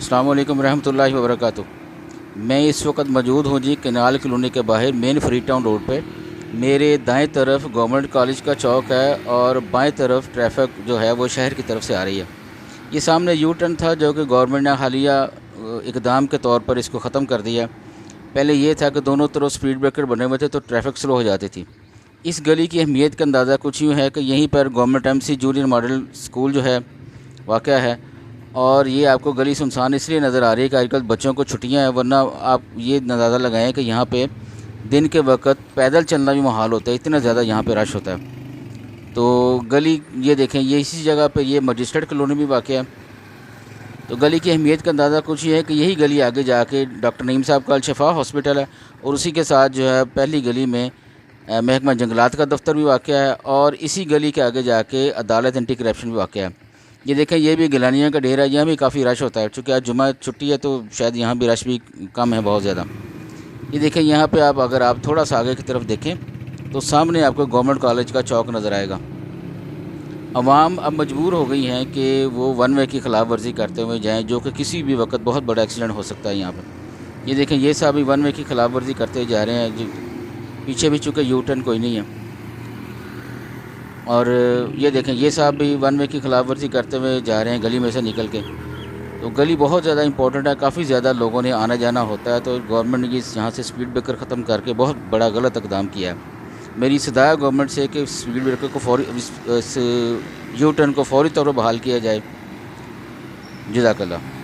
السلام علیکم ورحمۃ اللہ وبرکاتہ۔ میں اس وقت موجود ہوں جی کینال کالونی کے باہر مین فری ٹاؤن روڈ پہ۔ میرے دائیں طرف گورنمنٹ کالج کا چوک ہے اور بائیں طرف ٹریفک جو ہے وہ شہر کی طرف سے آ رہی ہے۔ یہ سامنے یو ٹرن تھا جو کہ گورنمنٹ نے حالیہ اقدام کے طور پر اس کو ختم کر دیا۔ پہلے یہ تھا کہ دونوں طرف سپیڈ بریکر بنے ہوئے تھے تو ٹریفک سلو ہو جاتی تھی۔ اس گلی کی اہمیت کا اندازہ کچھ یوں ہے کہ یہیں پر government M C junior model school جو ہے واقع ہے، اور یہ آپ کو گلی سنسان اس لیے نظر آ رہی ہے کہ آج کل بچوں کو چھٹیاں ہیں، ورنہ آپ یہ اندازہ لگائیں کہ یہاں پہ دن کے وقت پیدل چلنا بھی محال ہوتا ہے، اتنا زیادہ یہاں پہ رش ہوتا ہے۔ تو گلی یہ دیکھیں، یہ اسی جگہ پہ یہ مجسٹریٹ کالونی بھی واقع ہے۔ تو گلی کی اہمیت کا اندازہ کچھ یہ ہے کہ یہی گلی آگے جا کے ڈاکٹر نعیم صاحب کا الشفا ہاسپٹل ہے، اور اسی کے ساتھ جو ہے پہلی گلی میں محکمہ جنگلات کا دفتر بھی واقع ہے، اور اسی گلی کے آگے جا کے عدالت اینٹی کرپشن بھی واقع ہے۔ یہ دیکھیں، یہ بھی گیلانیاں کا ڈھیر ہے، یہاں بھی کافی رش ہوتا ہے، چونکہ آج جمعہ چھٹی ہے تو شاید یہاں بھی رش بھی کم ہے بہت زیادہ۔ یہ دیکھیں یہاں پہ اگر آپ تھوڑا سا آگے کی طرف دیکھیں تو سامنے آپ کو گورنمنٹ کالج کا چوک نظر آئے گا۔ عوام اب مجبور ہو گئی ہیں کہ وہ ون وے کی خلاف ورزی کرتے ہوئے جائیں، جو کہ کسی بھی وقت بہت بڑا ایکسیڈنٹ ہو سکتا ہے یہاں پہ۔ یہ دیکھیں، یہ صاحب بھی ون وے کی خلاف ورزی کرتے جا رہے ہیں، پیچھے بھی چونکہ یو ٹرن کوئی نہیں ہے۔ اور یہ دیکھیں، یہ صاحب بھی ون وے کی خلاف ورزی کرتے ہوئے جا رہے ہیں گلی میں سے نکل کے۔ تو گلی بہت زیادہ امپورٹنٹ ہے، کافی زیادہ لوگوں نے آنا جانا ہوتا ہے، تو گورنمنٹ نے یہاں سے سپیڈ بریکر ختم کر کے بہت بڑا غلط اقدام کیا ہے۔ میری صدا ہے گورنمنٹ سے کہ سپیڈ بریکر کو فوری یو ٹرن کو فوری طور پر بحال کیا جائے۔ جزاک اللہ۔